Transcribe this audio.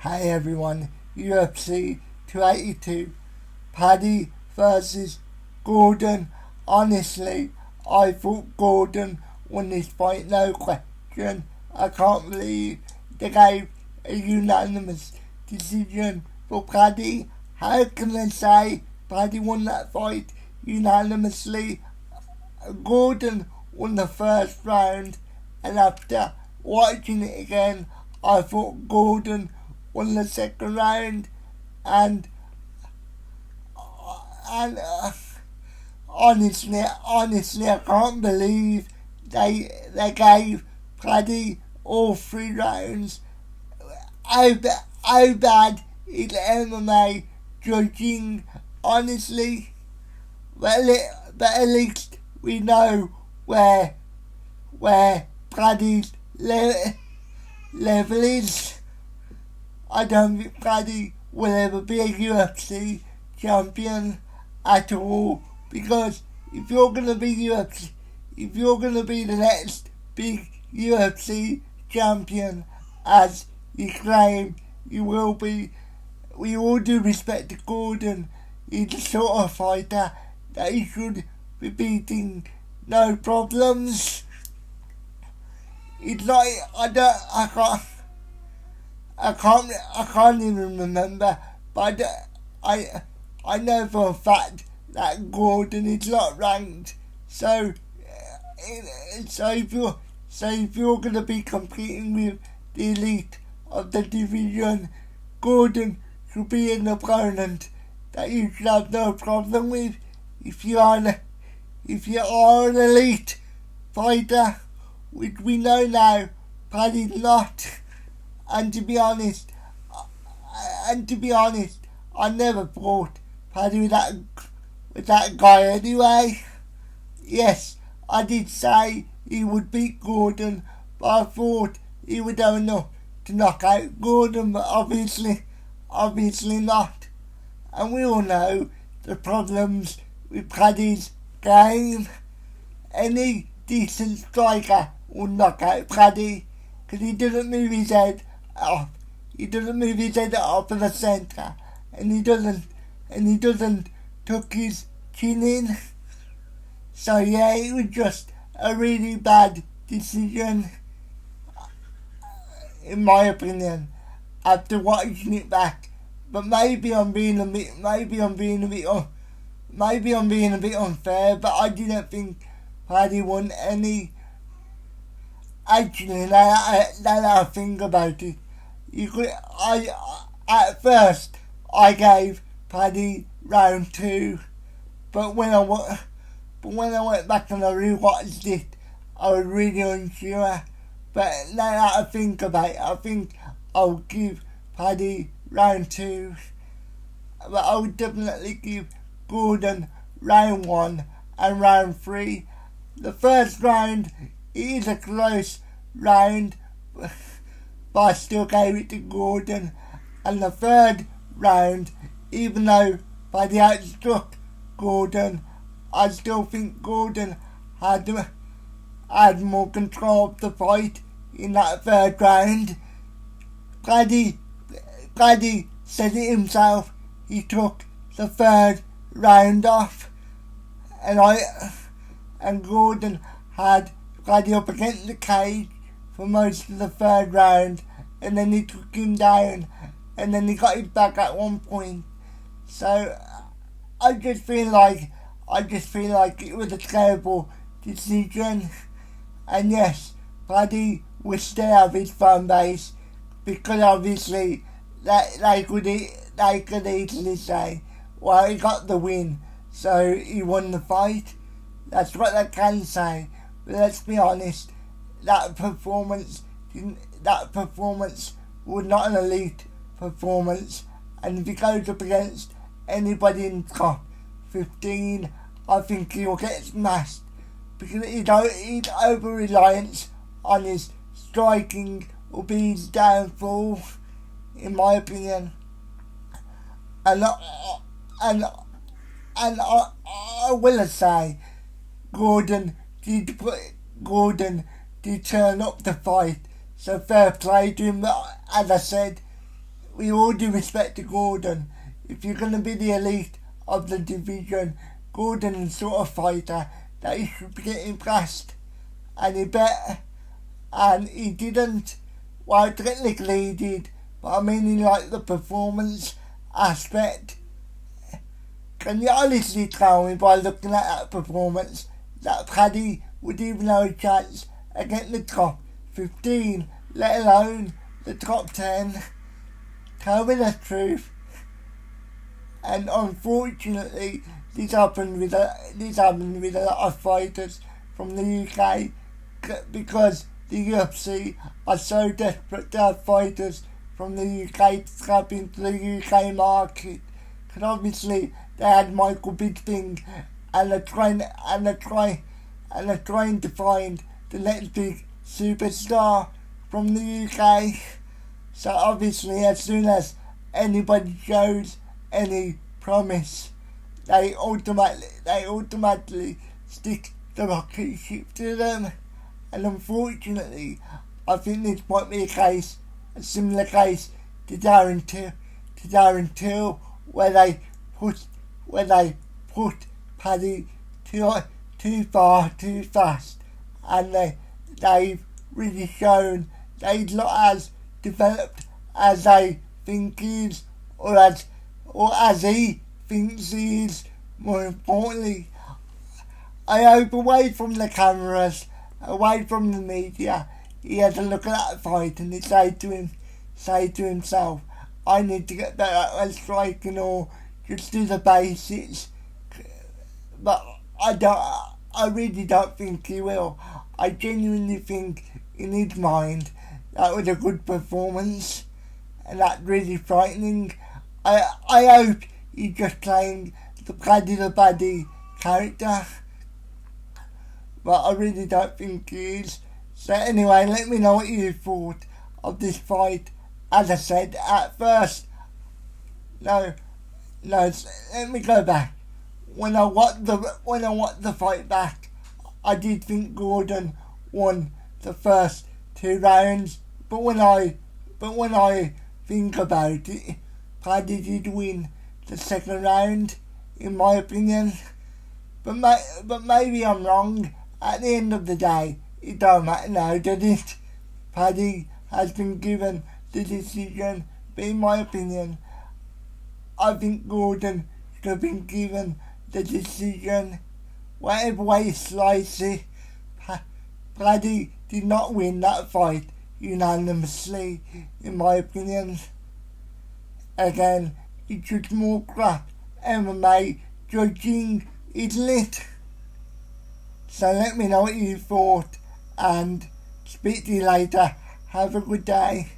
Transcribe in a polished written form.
Hey everyone, UFC 282, Paddy versus Gordon. Honestly, I thought Gordon won this fight, no question. I can't believe they gave a unanimous decision for Paddy. How can they say Paddy won that fight unanimously? Gordon won the first round, and after watching it again, I thought Gordon won the second round, and honestly, I can't believe they gave Paddy all 3 rounds. How bad is MMA judging? Honestly, but at least we know where Paddy's level is. I don't think Paddy will ever be a UFC champion at all, because if you're gonna be the next big UFC champion, as you claim you will be, we all do respect to Gordon. He's the sort of fighter that he should be beating no problems. It's like I can't even remember, but I know for a fact that Gordon is not ranked. So if you're gonna be competing with the elite of the division, Gordon should be an opponent that you should have no problem with. If you are an elite fighter, which we know now Paddy's not. And to be honest, I never thought Paddy was that guy anyway. Yes, I did say he would beat Gordon, but I thought he would have enough to knock out Gordon, but obviously not. And we all know the problems with Paddy's game. Any decent striker will knock out Paddy, because he doesn't move his head off. He doesn't move his head off of the centre, and he doesn't tuck his chin in. So yeah, it was just a really bad decision, in my opinion, after watching it back. But maybe I'm being a bit unfair, but I didn't think Paddy won any. Actually, now that I think about it, at first I gave Paddy round 2, but when I went back and I rewatched it, I was really unsure. But now that I think about it, I think I'll give Paddy round 2, but I would definitely give Gordon round 1 and round 3. The first round is a close round, but I still gave it to Gordon. And the third round, even though Paddy outstruck Gordon, I still think Gordon had more control of the fight in that third round. Paddy said it himself. He took the third round off, and Gordon had Paddy up against the cage for most of the third round, and then he took him down, and then he got his back at one point. So I just feel like it was a terrible decision. And yes, Paddy will still have his fan base, because obviously they could easily say, well, he got the win, so he won the fight. That's what they can say. But let's be honest, that performance was not an elite performance. And if he goes up against anybody in the top 15, I think he'll get smashed, because his over-reliance on his striking will be his downfall, in my opinion. And I will say, Gordon did turn up the fight, so fair play to him. But as I said, we all due respect to Gordon, if you're going to be the elite of the division, Gordon is the sort of fighter that he should be getting past. And he didn't. Well, technically he did, but I mean in like the performance aspect. Can you honestly tell me by looking at that performance that Paddy would even have a chance against the top 15, let alone the top 10? Tell me the truth. And unfortunately, this happened with a lot of fighters from the UK because the UFC are so desperate to have fighters from the UK to tap into the UK market. Because obviously they had Michael Bisping and they're trying to find the next big superstar from the UK. So obviously as soon as anybody shows any promise, they automatically stick the rocket ship to them. And unfortunately, I think this might be a similar case to Darren Till, where they put Paddy too far, too fast, and they've really shown that he's not as developed as they think he is, or as he thinks he is. More importantly, I hope away from the cameras, away from the media, he had a look at that fight and he say to himself, I need to get better at striking or just do the basics. But I really don't think he will. I genuinely think in his mind that was a good performance and that's really frightening. I hope he's just playing the Paddy character, but I really don't think he is. So anyway, let me know what you thought of this fight. As I said at first, let me go back. When I watched the fight back, I did think Gordon won the first 2 rounds, but when I think about it, Paddy did win the second round, in my opinion. But maybe I'm wrong. At the end of the day, it don't matter now, does it? Paddy has been given the decision, but in my opinion, I think Gordon should have been given the decision. Whatever way you slice it, Paddy did not win that fight unanimously, in my opinion. Again, it's just more crap MMA judging, isn't it? So let me know what you thought and speak to you later. Have a good day.